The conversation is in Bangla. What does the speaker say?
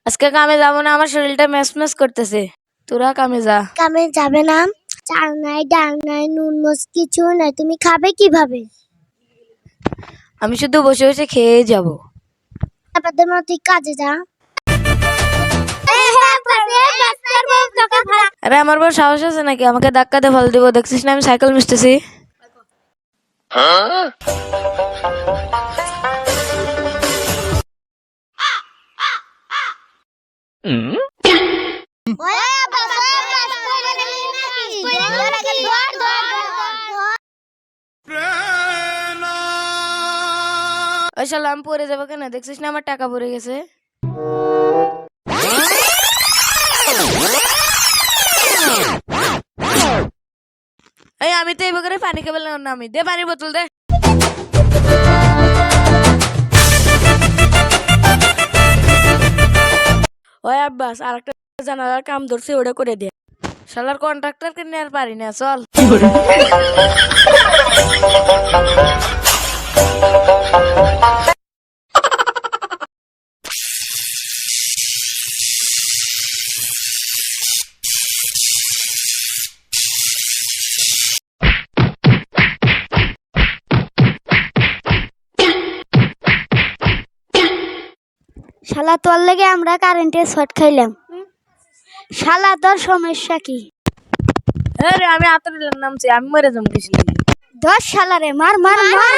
আজকে কামে যাবো না, আমার শরীরটা ম্যাচ করতেছে। তোরা কামে যা। কামে যাবে না? চাল নাই, ডাল নাই, নুন মরিচ কিছু নাই, তুমি খাবে কিভাবে? আমি শুধু বসে বসে খেয়ে যাব। তুই কাজে যা। আরে আমার বড় সাহস আছে নাকি আমাকে ধাক্কা দিয়ে ফেল দিব? দেখছিস না আমি সাইকেল মিশতেছি। ওই শালা আমি পড়ে যাবো কেন? দেখছিস না আমার টাকা পড়ে গেছে। এই আমি তো এই বকরে পানি খাবে না, আমি দে পানির বোতল দে। ওই আব্বাস আরেকটা জানালার কাম ধরছে, ওটা করে দে। শালার কন্ট্রাক্টর কিনে আর পারি না, চল। শালা তোর লেগে আমরা কারেন্টের শর্ট খাইলাম। শালা তোর সমস্যা কি? আরে আমি আতরের নামছি, আমি মরে যাবো কিছু। 10 শালা রে, মার মার মার।